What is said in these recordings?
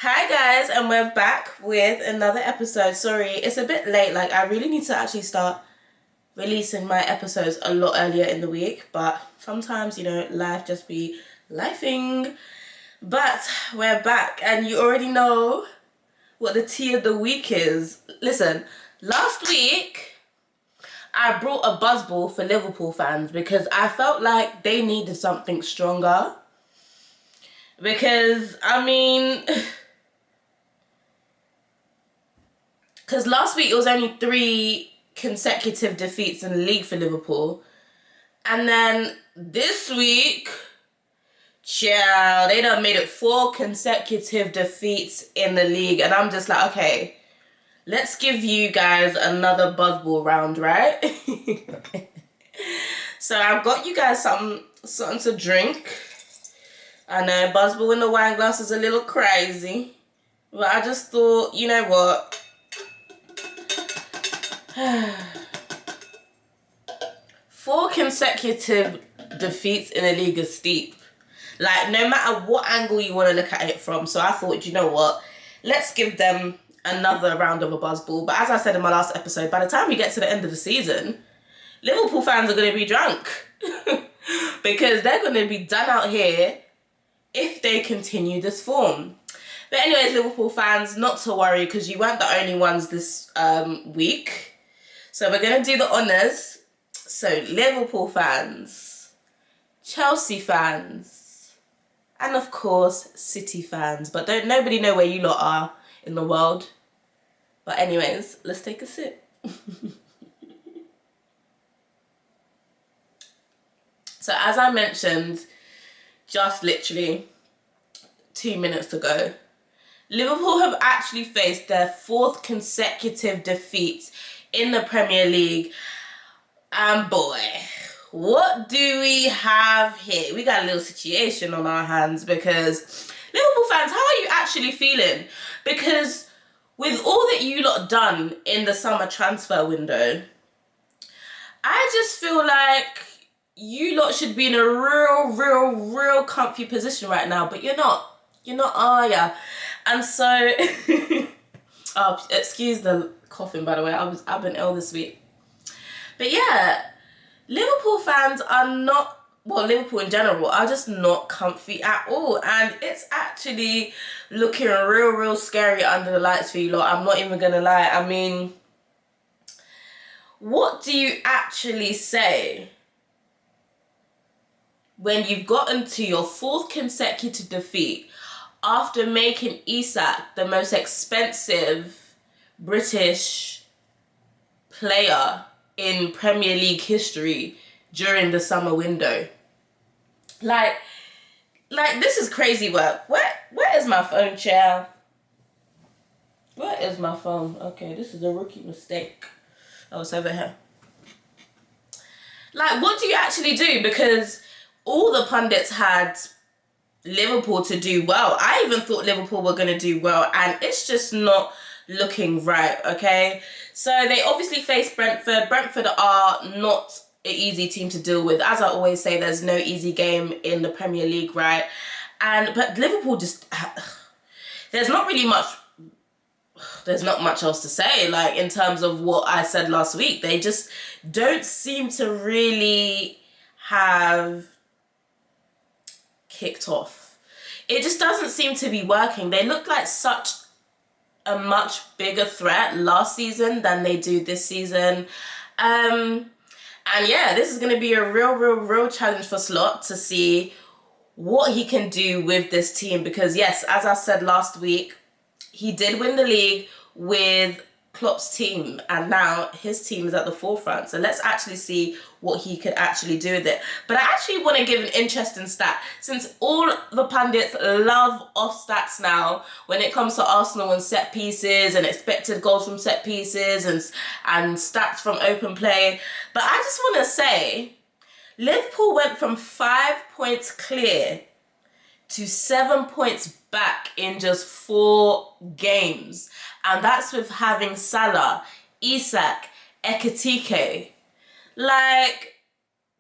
Hi guys, and we're back with another episode. Sorry, it's a bit late. Like, I really need to actually start releasing my episodes a lot earlier in the week, but sometimes, life just be lifing. But we're back, and you already know what the tea of the week is. Listen, last week I brought a buzzball for Liverpool fans because I felt like they needed something stronger. Because, because last week it was only 3 consecutive defeats in the league for Liverpool. And then this week, they done made it 4 consecutive defeats in the league. And I'm just like, okay, let's give you guys another buzzball round, right? So I've got you guys something to drink. I know buzzball in the wine glass is a little crazy. But I just thought, you know what? 4 consecutive defeats in the league is steep. Like, no matter what angle you want to look at it from. So I thought, you know what? Let's give them another round of a buzzball. But as I said in my last episode, by the time we get to the end of the season, Liverpool fans are going to be drunk. Because they're going to be done out here if they continue this form. But anyways, Liverpool fans, not to worry, because you weren't the only ones this week. So we're going to do the honours. So Liverpool fans, Chelsea fans, and of course City fans. But don't nobody know where you lot are in the world. But anyways, let's take a sip. So as I mentioned, just literally 2 minutes ago, Liverpool have actually faced their 4th consecutive defeat in the Premier League. And boy, what do we have here? We got a little situation on our hands because Liverpool fans, how are you actually feeling? Because with all that you lot done in the summer transfer window, I just feel like you lot should be in a real comfy position right now, but you're not. You're not, are ya? And so, oh, excuse the coughing, by the way. I've been ill this week. But yeah, Liverpool fans are not, well, Liverpool in general, are just not comfy at all. And it's actually looking real scary under the lights for you lot. I'm not even going to lie. I mean, what do you actually say when you've gotten to your 4th consecutive defeat after making Isak the most expensive British player in Premier League history during the summer window? Like this is crazy work. Where is my phone, child? Where is my phone? Okay, this is a rookie mistake. Oh, it's over here. Like, what do you actually do? Because all the pundits had Liverpool to do well. I even thought Liverpool were going to do well, and it's just not looking right, okay? So they obviously faced Brentford. Brentford are not an easy team to deal with. As I always say, there's no easy game in the Premier League, right? But Liverpool just, there's not much else to say, like, in terms of what I said last week. They just don't seem to really have kicked off. It just doesn't seem to be working. They look like such a much bigger threat last season than they do this season. And yeah, this is going to be a real challenge for Slot to see what he can do with this team. Because yes, as I said last week, he did win the league with Klopp's team, and now his team is at the forefront. So let's actually see what he could actually do with it. But I actually want to give an interesting stat, since all the pundits love off stats now when it comes to Arsenal and set pieces and expected goals from set pieces and stats from open play. But I just want to say, Liverpool went from 5 points clear to 7 points back in just 4 games. And that's with having Salah, Isak, Ekitike. Like,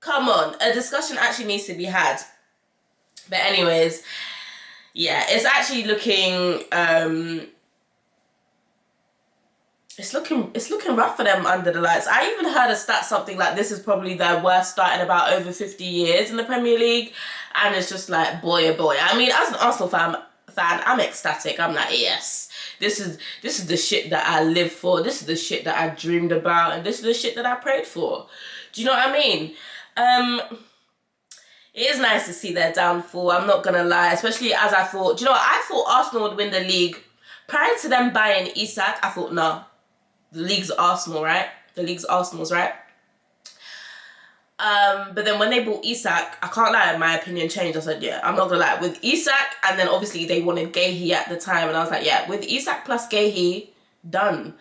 come on, a discussion actually needs to be had. But anyways, yeah, it's actually looking it's looking rough for them under the lights. I even heard a stat something like this is probably their worst start in about over 50 years in the Premier League, and it's just like boy oh boy. I mean, as an Arsenal fan, I'm ecstatic. I'm like, yes, this is the shit that I live for. This is the shit that I dreamed about, and this is the shit that I prayed for. Do you know what I mean? It is nice to see their downfall, I'm not gonna lie, especially as I thought, do you know what, I thought Arsenal would win the league. Prior to them buying Isak, I thought, nah, the league's Arsenal, right? The league's Arsenal's, right? But then when they bought Isak, I can't lie, my opinion changed. I said, yeah, I'm not gonna lie. With Isak, and then obviously they wanted Gahey at the time, and I was like, yeah, with Isak plus Gahey, done.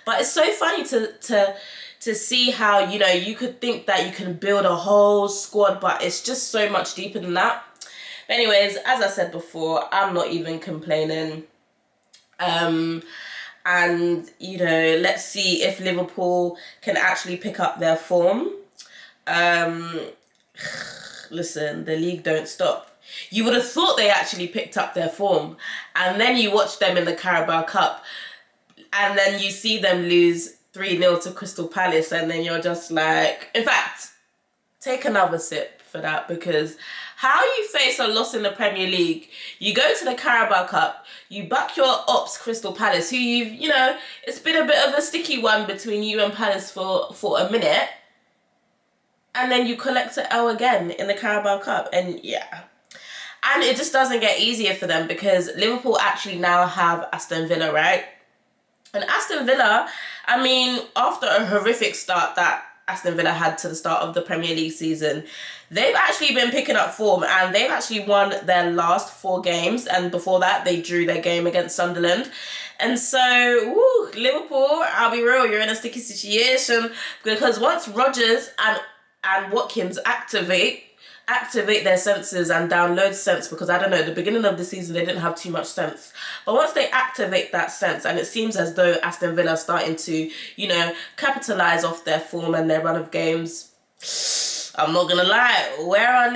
But it's so funny to see how, you know, you could think that you can build a whole squad, but it's just so much deeper than that. But anyways, as I said before, I'm not even complaining. And, you know, let's see if Liverpool can actually pick up their form. Listen, the league don't stop. You would have thought they actually picked up their form, and then you watch them in the Carabao Cup, and then you see them lose 3-0 to Crystal Palace, and then you're just like, in fact, take another sip for that, because how you face a loss in the Premier League, you go to the Carabao Cup, you back your ops Crystal Palace, who you've, you know, it's been a bit of a sticky one between you and Palace for a minute, and then you collect an L again in the Carabao Cup, and yeah. And it just doesn't get easier for them, because Liverpool actually now have Aston Villa, right? And Aston Villa, I mean, after a horrific start that Aston Villa had to the start of the Premier League season, they've actually been picking up form, and they've actually won their last 4 games, and before that they drew their game against Sunderland. And so, woo, Liverpool, I'll be real, you're in a sticky situation, because once Rodgers and Watkins activate their senses and download sense, because I don't know, the beginning of the season they didn't have too much sense, but once they activate that sense, and it seems as though Aston Villa are starting to, you know, capitalize off their form and their run of games, I'm not gonna lie, where are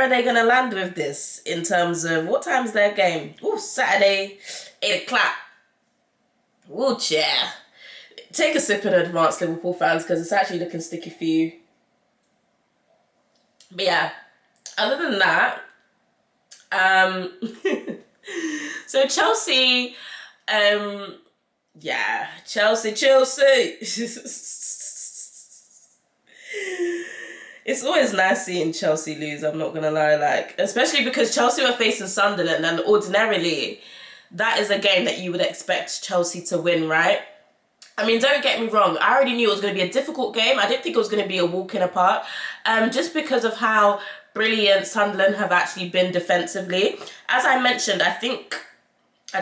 they gonna land with this in terms of what time's their game? Ooh, Saturday 8 o'clock. Ooh, yeah, take a sip in advance, Liverpool fans, because it's actually looking sticky for you. But yeah, other than that, so Chelsea, yeah, Chelsea. It's always nice seeing Chelsea lose, I'm not gonna lie, like, especially because Chelsea were facing Sunderland, and ordinarily that is a game that you would expect Chelsea to win, right? I mean, don't get me wrong, I already knew it was going to be a difficult game. I didn't think it was going to be a walk in the park, just because of how brilliant Sunderland have actually been defensively. As I mentioned, I don't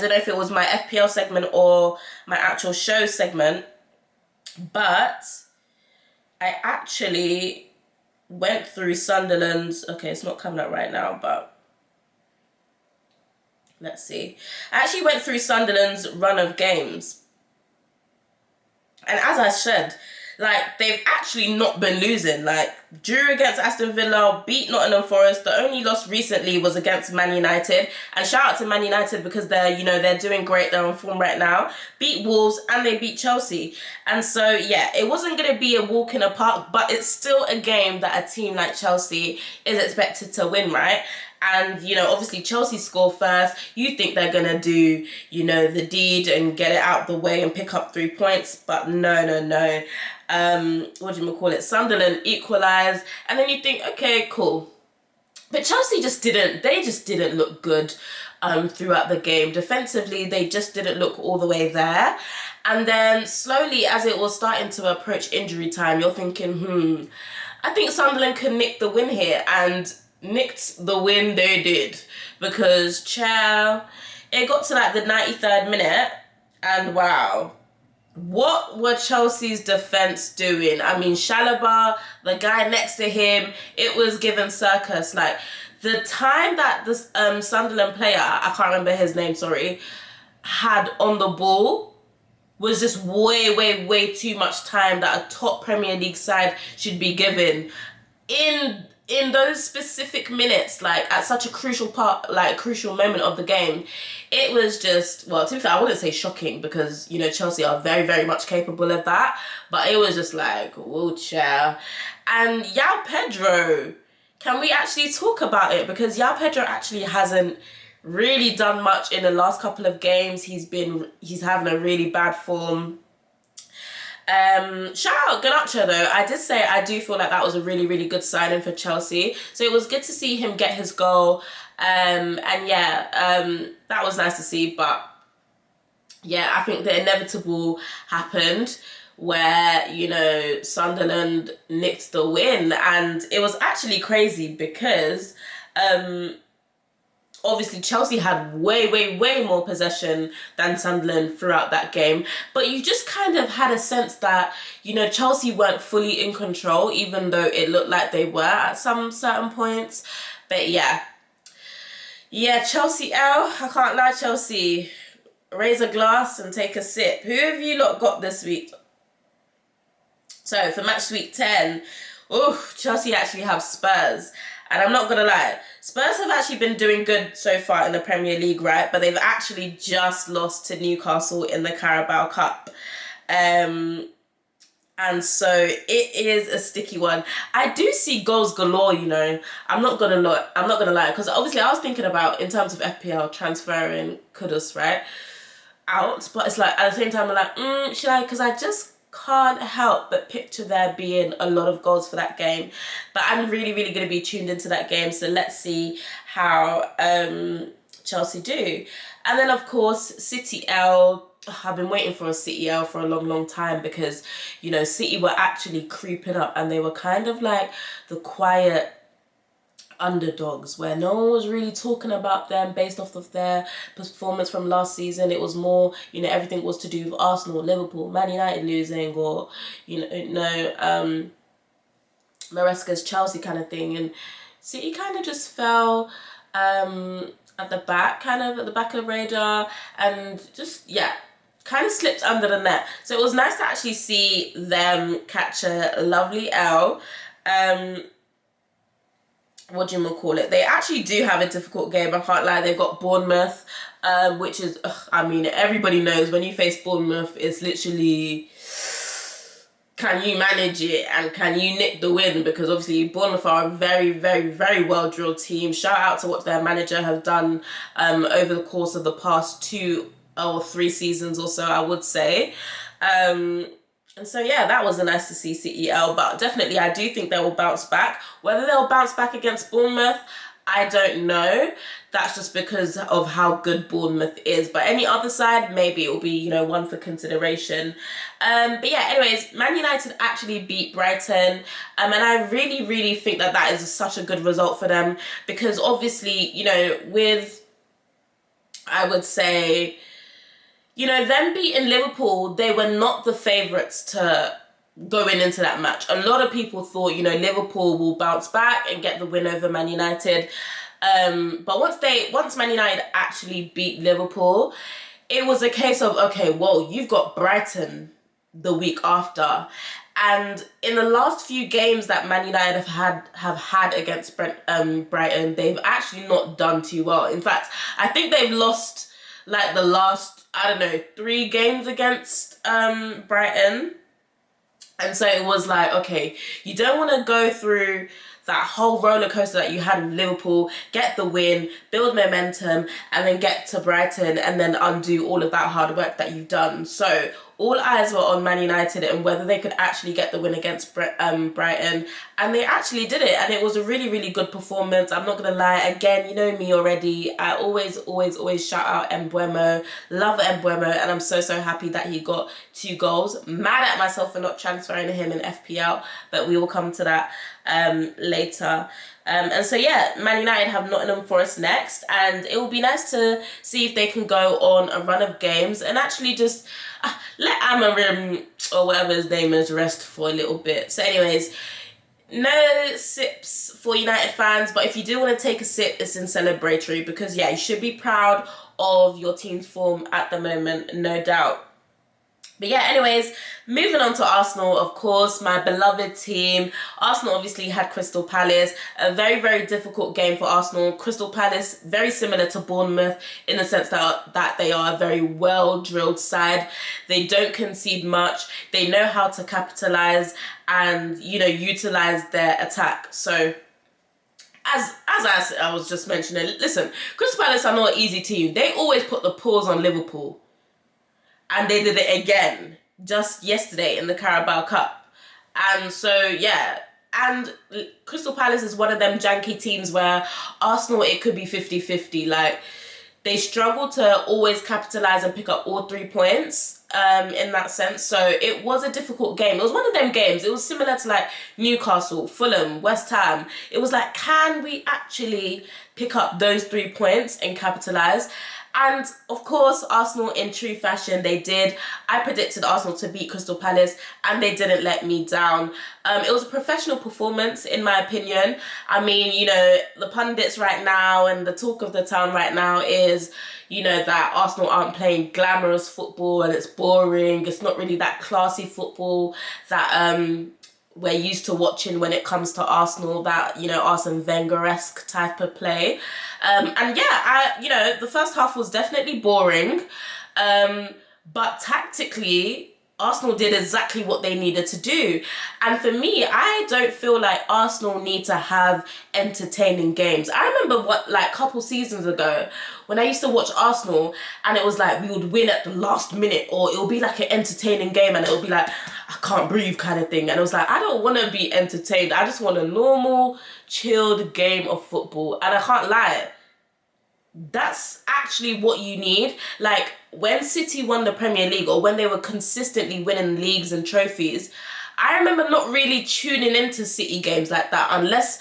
know if it was my FPL segment or my actual show segment, but I actually went through Sunderland's, okay, it's not coming up right now, but let's see. I actually went through Sunderland's run of games. And as I said, like, they've actually not been losing. Like, drew against Aston Villa, beat Nottingham Forest. The only loss recently was against Man United. And shout out to Man United, because they're, you know, they're doing great. They're on form right now. Beat Wolves, and they beat Chelsea. And so, yeah, it wasn't going to be a walk in the park, but it's still a game that a team like Chelsea is expected to win, right? And, you know, obviously Chelsea score first. You think they're going to do, you know, the deed and get it out the way and pick up 3 points. But no. What do you call it? Sunderland equalised. And then you think, okay, cool. But Chelsea just didn't look good throughout the game. Defensively, they just didn't look all the way there. And then slowly, as it was starting to approach injury time, you're thinking, I think Sunderland can nick the win here. And nicked the win they did, because it got to like the 93rd minute, and wow, what were Chelsea's defense doing? I mean, Chalobah, the guy next to him, it was given circus. Like, the time that the Sunderland player, I can't remember his name, sorry, had on the ball was just way too much time that a top Premier League side should be given. In in those specific minutes, like at such a crucial part, like crucial moment of the game, it was just, well, to be fair, I wouldn't say shocking because, you know, Chelsea are very, very much capable of that. But it was just like, whoa, chair. And Yao Pedro, can we actually talk about it? Because Yao Pedro actually hasn't really done much in the last couple of games. He's having a really bad form. Shout out Garnacho though. I did say I do feel like that was a really, really good signing for Chelsea. So it was good to see him get his goal. And yeah, that was nice to see. But yeah, I think the inevitable happened where, you know, Sunderland nicked the win. And it was actually crazy because obviously Chelsea had way, way, way more possession than Sunderland throughout that game. But you just kind of had a sense that, you know, Chelsea weren't fully in control, even though it looked like they were at some certain points. But yeah. Yeah, Chelsea L. I can't lie, Chelsea. Raise a glass and take a sip. Who have you lot got this week? So for match week 10, Chelsea actually have Spurs. And I'm not going to lie, Spurs have actually been doing good so far in the Premier League, right? But they've actually just lost to Newcastle in the Carabao Cup. And so it is a sticky one. I do see goals galore, you know. I'm not gonna lie, because obviously I was thinking about, in terms of FPL, transferring Kudus, right, out. But it's like, at the same time, I'm like, should I? Because I just can't help but picture there being a lot of goals for that game. But I'm really, really going to be tuned into that game. So let's see how Chelsea do. And then, of course, City L. I've been waiting for a City L for a long, long time because, you know, City were actually creeping up and they were kind of like the quiet underdogs where no one was really talking about them based off of their performance from last season. It was more, you know, everything was to do with Arsenal, Liverpool, Man United losing, or, you know, Maresca's Chelsea kind of thing. And City kind of just fell at the back of the radar, and just, yeah, kind of slipped under the net. So it was nice to actually see them catch a lovely L. What do you call it? They actually do have a difficult game, I can't lie. They've got Bournemouth, which is, I mean, everybody knows when you face Bournemouth, it's literally, can you manage it and can you nick the win? Because obviously Bournemouth are a very, very, very well-drilled team. Shout out to what their manager has done over the course of the past 2 or 3 seasons or so, I would say. And so, yeah, that was nice to see City L. But definitely, I do think they will bounce back. Whether they'll bounce back against Bournemouth, I don't know. That's just because of how good Bournemouth is. But any other side, maybe it will be, you know, one for consideration. But yeah, anyways, Man United actually beat Brighton. And I really, really think that that is such a good result for them. Because obviously, you know, with, I would say, you know, them beating Liverpool, they were not the favourites to going into that match. A lot of people thought, you know, Liverpool will bounce back and get the win over Man United. But once Man United actually beat Liverpool, it was a case of, okay, well, you've got Brighton the week after. And in the last few games that Man United have had against Brighton, they've actually not done too well. In fact, I think they've lost like the last, I don't know, 3 games against Brighton. And so it was like, okay, you don't want to go through that whole roller coaster that you had with Liverpool, get the win, build momentum, and then get to Brighton and then undo all of that hard work that you've done. So all eyes were on Man United and whether they could actually get the win against Brighton. And they actually did it. And it was a really, really good performance. I'm not going to lie. Again, you know me already. I always shout out Mbeumo. Love Mbeumo. And I'm so, so happy that he got 2 goals. Mad at myself for not transferring him in FPL. But we will come to that later. And so, yeah, Man United have Nottingham Forest next. And it will be nice to see if they can go on a run of games and actually just let Amarim, or whatever his name is, rest for a little bit. So anyways, no sips for United fans. But if you do want to take a sip, it's in celebratory. Because, yeah, you should be proud of your team's form at the moment, no doubt. But yeah, anyways, moving on to Arsenal, of course, my beloved team. Arsenal obviously had Crystal Palace. A very, very difficult game for Arsenal. Crystal Palace, very similar to Bournemouth in the sense that they are a very well-drilled side. They don't concede much. They know how to capitalise and, you know, utilise their attack. So, as I was just mentioning, listen, Crystal Palace are not an easy team. They always put the paws on Liverpool. And they did it again just yesterday in the Carabao Cup. And so, yeah. And Crystal Palace is one of them janky teams where Arsenal, it could be 50-50. Like, they struggle to always capitalise and pick up all 3 points in that sense. So it was a difficult game. It was one of them games. It was similar to like Newcastle, Fulham, West Ham. It was like, can we actually pick up those 3 points and capitalise? And of course, Arsenal in true fashion, they did. I predicted Arsenal to beat Crystal Palace and they didn't let me down. It was a professional performance, in my opinion. I mean, you know, the pundits right now and the talk of the town right now is, you know, that Arsenal aren't playing glamorous football and it's boring. It's not really that classy football that we're used to watching when it comes to Arsenal, that, you know, Arsene Wenger-esque type of play. And yeah, you know, the first half was definitely boring. But tactically, Arsenal did exactly what they needed to do. And for me, I don't feel like Arsenal need to have entertaining games. I remember like a couple seasons ago when I used to watch Arsenal and it was like we would win at the last minute, or it would be like an entertaining game and it would be like, I can't breathe kind of thing. And it was like, I don't want to be entertained. I just want a normal, chilled game of football. And I can't lie, that's actually what you need. Like, when City won the Premier League, or when they were consistently winning leagues and trophies, I remember not really tuning into City games like that unless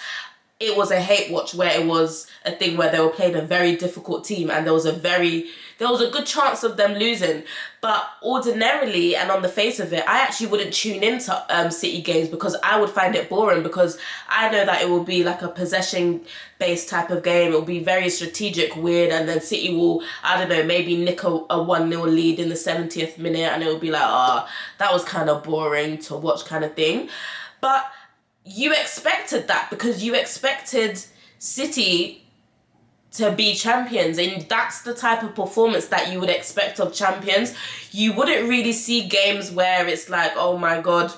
it was a hate watch where it was a thing where they were playing a very difficult team and there was a good chance of them losing. But ordinarily and on the face of it, I actually wouldn't tune into City games because I would find it boring, because I know that it will be like a possession-based type of game. It will be very strategic, weird, and then City will, I don't know, maybe nick a 1-0 lead in the 70th minute and it will be like, that was kind of boring to watch kind of thing. But you expected that because you expected City to be champions, and that's the type of performance that you would expect of champions. You wouldn't really see games where it's like, oh my god,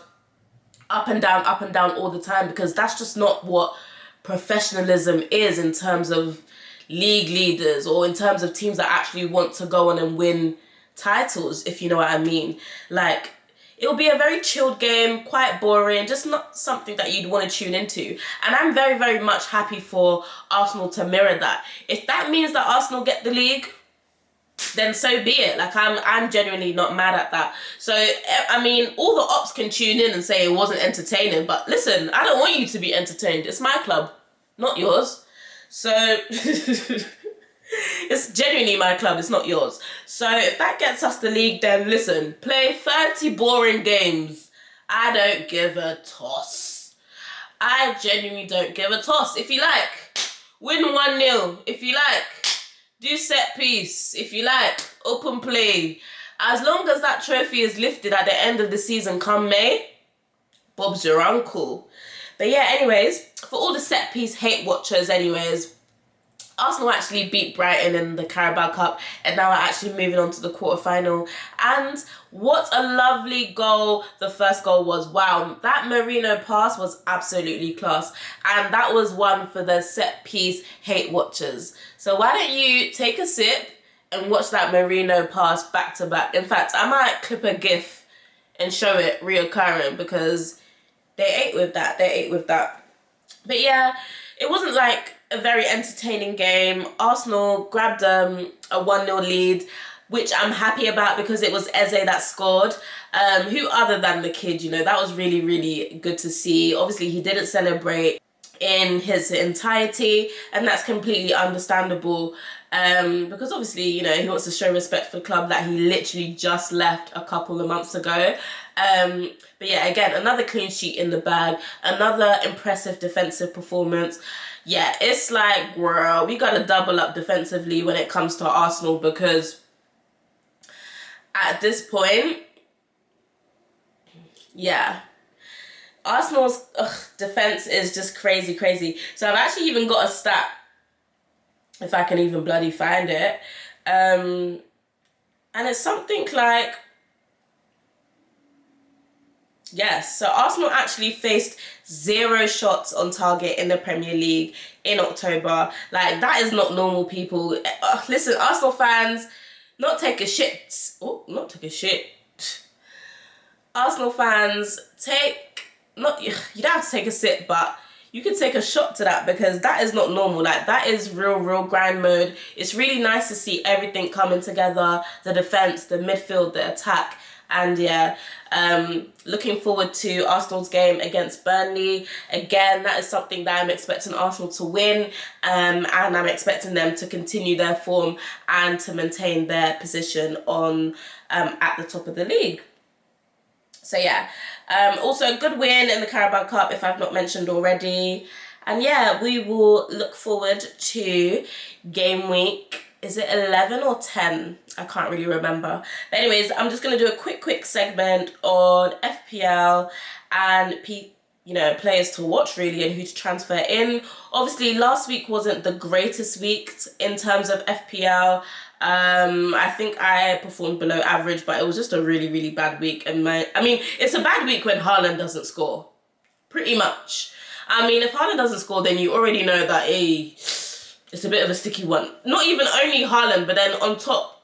up and down all the time, because that's just not what professionalism is in terms of league leaders or in terms of teams that actually want to go on and win titles, if you know what I mean. Like, it'll be a very chilled game, quite boring, just not something that you'd want to tune into. And I'm very, very much happy for Arsenal to mirror that. If that means that Arsenal get the league, then so be it. Like, I'm genuinely not mad at that. So, I mean, all the ops can tune in and say it wasn't entertaining, but listen, I don't want you to be entertained. It's my club, not yours. So... It's genuinely my club, it's not yours. So if that gets us the league, then listen, play 30 boring games. I don't give a toss. I genuinely don't give a toss. If you like, win 1-0. If you like, do set piece. If you like, open play. As long as that trophy is lifted at the end of the season come May, Bob's your uncle. But yeah, anyways, for all the set piece hate watchers anyways, Arsenal actually beat Brighton in the Carabao Cup, and now we're actually moving on to the quarterfinal. And what a lovely goal the first goal was. Wow, that Marino pass was absolutely class. And that was one for the set piece hate watchers. So why don't you take a sip and watch that Marino pass back to back. In fact, I might clip a GIF and show it reoccurring, because they ate with that. But yeah, it wasn't like a very entertaining game. Arsenal grabbed a 1-0 lead, which I'm happy about because it was Eze that scored. Who other than the kid, you know, that was really, really good to see. Obviously, he didn't celebrate in his entirety, and that's completely understandable, because obviously, you know, he wants to show respect for the club that he literally just left a couple of months ago. But yeah, again, another clean sheet in the bag, another impressive defensive performance. Yeah, it's like, girl, we got to double up defensively when it comes to Arsenal, because at this point, Yeah. Arsenal's defense is just crazy, crazy. So I've actually even got a stat, if I can even bloody find it. And it's something like, yes, so Arsenal actually faced 0 shots on target in the Premier League in October. Like, that is not normal, people. Listen, Arsenal fans, not take a shit. Oh, not take a shit. Arsenal fans, you don't have to take a sip, but you can take a shot to that, because that is not normal. Like, that is real grind mode. It's really nice to see everything coming together, the defense, the midfield, the attack. And yeah, looking forward to Arsenal's game against Burnley. Again, that is something that I'm expecting Arsenal to win, and I'm expecting them to continue their form and to maintain their position on at the top of the league. So yeah, also a good win in the Carabao Cup, if I've not mentioned already. And yeah, we will look forward to game week. Is it 11 or 10? I can't really remember. But anyways, I'm just going to do a quick segment on FPL and players to watch really, and who to transfer in. Obviously, last week wasn't the greatest week in terms of FPL. I think I performed below average, but it was just a really bad week. And it's a bad week when Haaland doesn't score. Pretty much. I mean, if Haaland doesn't score, then you already know that, it's a bit of a sticky one. Not even only Haaland, but then on top,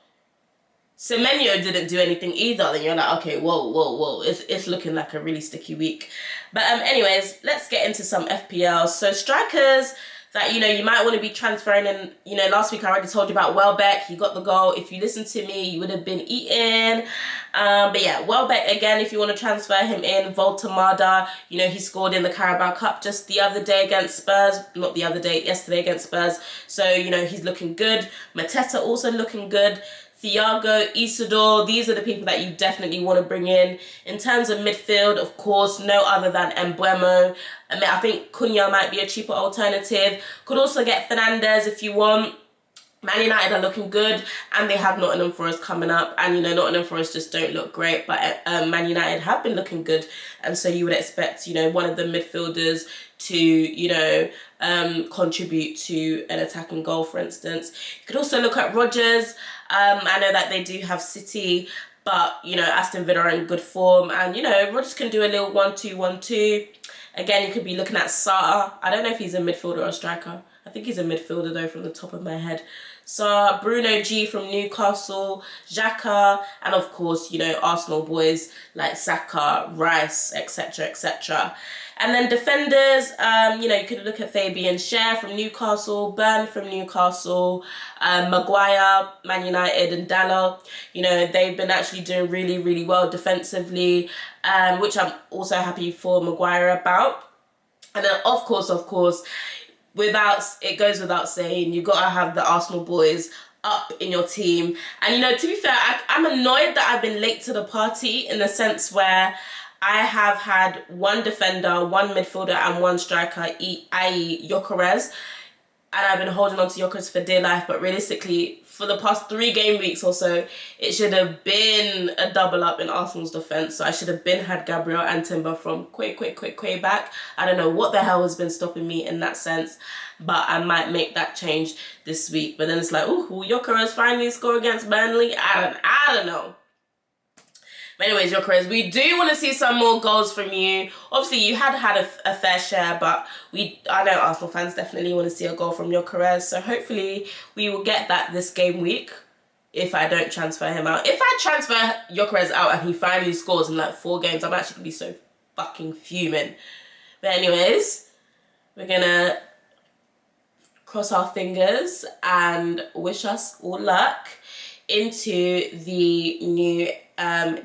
Semenyo didn't do anything either. Then you're like, okay, whoa. It's looking like a really sticky week. But anyways, let's get into some FPL. So strikers that, you might want to be transferring in. Last week I already told you about Welbeck. He got the goal. If you listened to me, you would have been eaten. But yeah, Welbeck, again, if you want to transfer him in. Voltemada, he scored in the Carabao Cup just the other day against Spurs. Not the other day, yesterday against Spurs. So, he's looking good. Mateta also looking good. Thiago, Isidore, these are the people that you definitely want to bring in. In terms of midfield, of course, no other than Mbeumo. I think Cunha might be a cheaper alternative. Could also get Fernandes if you want. Man United are looking good, and they have Nottingham Forest coming up. And, Nottingham Forest just don't look great, but Man United have been looking good. And so you would expect, one of the midfielders to, contribute to an attacking goal, for instance. You could also look at Rodgers. I know that they do have City, but, Aston Villa are in good form. And, Rodgers can do a little 1-2-1-2. Again, you could be looking at Sarr. I don't know if he's a midfielder or a striker. I think he's a midfielder, though, from the top of my head. So Bruno G from Newcastle, Xhaka, and of course, Arsenal boys like Saka, Rice, etc., etc. And then defenders, you could look at Fabian Schär from Newcastle, Burn from Newcastle, Maguire, Man United, and Dalot. They've been actually doing really well defensively, which I'm also happy for Maguire about. And then, of course, it goes without saying, you got to have the Arsenal boys up in your team. And, to be fair, I'm annoyed that I've been late to the party, in the sense where I have had one defender, one midfielder, and one striker, i.e. Gyökeres. And I've been holding on to Gyökeres for dear life. But realistically, for the past 3 game weeks or so, it should have been a double up in Arsenal's defence. So I should have had Gabriel and Timber from way back. I don't know what the hell has been stopping me in that sense, but I might make that change this week. But then it's like, will Gyökeres finally score against Burnley? I don't know. But anyways, Gyökeres, we do want to see some more goals from you. Obviously, you had a fair share, but I know Arsenal fans definitely want to see a goal from Gyökeres. So hopefully, we will get that this game week, if I don't transfer him out. If I transfer Gyökeres out and he finally scores in like 4 games, I'm actually going to be so fucking fuming. But anyways, we're going to cross our fingers and wish us all luck into the new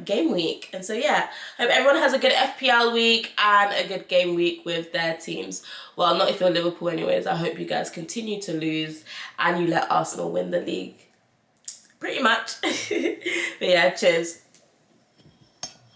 game week. And so yeah, hope everyone has a good FPL week and a good game week with their teams. Well, not if you're Liverpool anyways. I hope you guys continue to lose and you let Arsenal win the league. Pretty much. But yeah, cheers.